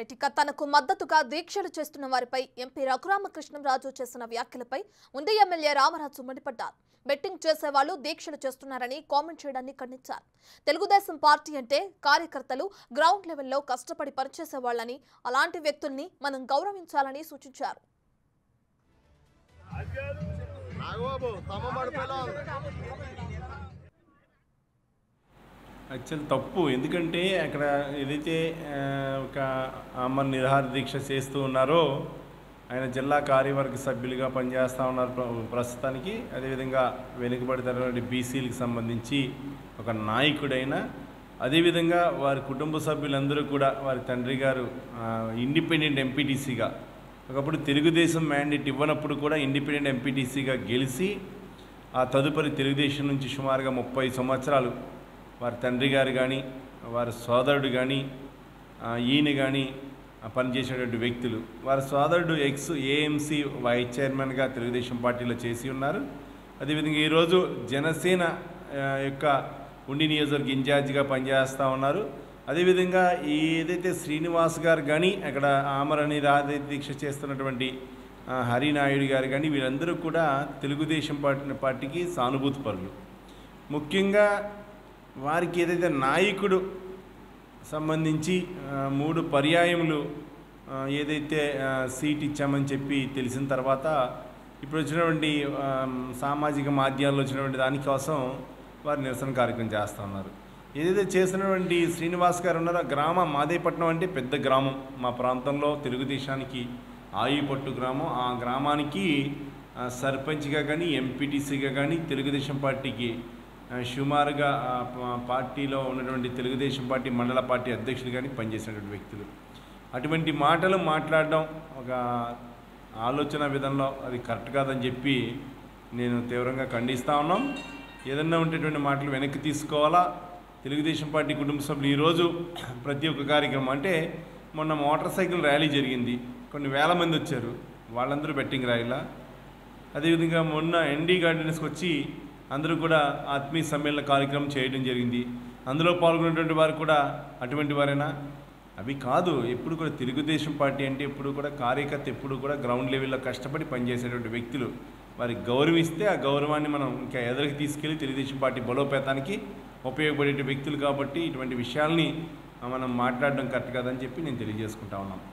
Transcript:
ఇక తనకు మద్దతుగా దీక్షలు చేస్తున్న వారిపై ఎంపీ రఘురామకృష్ణంరాజు చేసిన వ్యాఖ్యలపై ఉండి ఎమ్మెల్యే రామరాజు మండిపడ్డారు. బెట్టింగ్ చేసేవాళ్లు దీక్షలు చేస్తున్నారని కామెంట్ చేయడాన్ని ఖండించారు. తెలుగుదేశం పార్టీ అంటే కార్యకర్తలు గ్రౌండ్ లెవెల్లో కష్టపడి పనిచేసేవాళ్లని, అలాంటి వ్యక్తుల్ని మనం గౌరవించాలని సూచించారు. యాక్చువల్ తప్పు. ఎందుకంటే అక్కడ ఏదైతే ఒక ఆమరణ నిరాహార దీక్ష చేస్తూ ఉన్నారో ఆయన జిల్లా కార్యవర్గ సభ్యులుగా పనిచేస్తూ ఉన్నారు ప్రస్తుతానికి. అదేవిధంగా వెనుకబడినటువంటి బీసీలకు సంబంధించి ఒక నాయకుడైన, అదేవిధంగా వారి కుటుంబ సభ్యులందరూ కూడా వారి తండ్రి గారు ఇండిపెండెంట్ ఎంపీటీసీగా, ఒకప్పుడు తెలుగుదేశం మ్యాండేట్ ఇవ్వనప్పుడు కూడా ఇండిపెండెంట్ ఎంపీటీసీగా గెలిచి ఆ తదుపరి తెలుగుదేశం నుంచి సుమారుగా 30 సంవత్సరాలు వారి తండ్రి గారు కానీ వారి సోదరుడు కానీ ఈయన కానీ పనిచేసేటువంటి వ్యక్తులు. వారి సోదరుడు ఏఎంసీ వైస్ చైర్మన్గా తెలుగుదేశం పార్టీలో చేసి ఉన్నారు. అదేవిధంగా ఈరోజు జనసేన యొక్క ఉండి నియోజకవర్గ ఇన్ఛార్జిగా పనిచేస్తూ ఉన్నారు. అదేవిధంగా ఏదైతే శ్రీనివాస్ గారు కానీ అక్కడ ఆమరణ నిరాహార దీక్ష చేస్తున్నటువంటి హరినాయుడు గారు కానీ వీళ్ళందరూ కూడా తెలుగుదేశం పార్టీకి సానుభూతి పరులు. ముఖ్యంగా వారికి ఏదైతే నాయకుడు సంబంధించి 3 పర్యాయములు ఏదైతే సీట్ ఇచ్చామని చెప్పి తెలిసిన తర్వాత ఇప్పుడు వచ్చినటువంటి సామాజిక మాధ్యమాల్లో వచ్చినటువంటి దానికోసం వారు నిరసన కార్యక్రమం చేస్తూ ఉన్నారు. ఏదైతే చేసినటువంటి శ్రీనివాస్ గారు ఉన్నారో, గ్రామం మాదేపట్నం అంటే పెద్ద గ్రామం, మా ప్రాంతంలో తెలుగుదేశానికి ఆయుపట్టు గ్రామం. ఆ గ్రామానికి సర్పంచ్గా కానీ ఎంపీటీసీగా కానీ తెలుగుదేశం పార్టీకి సుమారుగా పార్టీలో ఉన్నటువంటి తెలుగుదేశం పార్టీ మండల పార్టీ అధ్యక్షులు కానీ పనిచేసినటువంటి వ్యక్తులు. అటువంటి మాటలు మాట్లాడడం ఒక ఆలోచన విధంలో అది కరెక్ట్ కాదని చెప్పి నేను తీవ్రంగా ఖండిస్తూ ఉన్నాం. ఏదన్నా ఉండేటువంటి మాటలు వెనక్కి తీసుకోవాలా. తెలుగుదేశం పార్టీ కుటుంబ సభ్యులు ఈరోజు ప్రతి ఒక్క కార్యక్రమం, అంటే మొన్న మోటార్ సైకిల్ ర్యాలీ జరిగింది, కొన్ని వేల మంది వచ్చారు, వాళ్ళందరూ బెట్టింగ్ రాయిలా. అదేవిధంగా మొన్న ఎన్డీ గార్డెన్స్కి వచ్చి అందరూ కూడా ఆత్మీయ సమ్మేళన కార్యక్రమం చేయడం జరిగింది. అందులో పాల్గొన్నటువంటి వారు కూడా అటువంటి వారైనా? అవి కాదు. ఎప్పుడు కూడా తెలుగుదేశం పార్టీ అంటే ఎప్పుడు కూడా కార్యకర్త ఎప్పుడు కూడా గ్రౌండ్ లెవెల్లో కష్టపడి పనిచేసేటువంటి వ్యక్తులు. వారికి గౌరవిస్తే ఆ గౌరవాన్ని మనం ఇంకా ఎదురుకి తీసుకెళ్ళి తెలుగుదేశం పార్టీ బలోపేతానికి ఉపయోగపడే వ్యక్తులు. కాబట్టి ఇటువంటి విషయాల్ని మనం మాట్లాడడం కరెక్ట్ కాదని చెప్పి నేను తెలియజేసుకుంటా ఉన్నాను.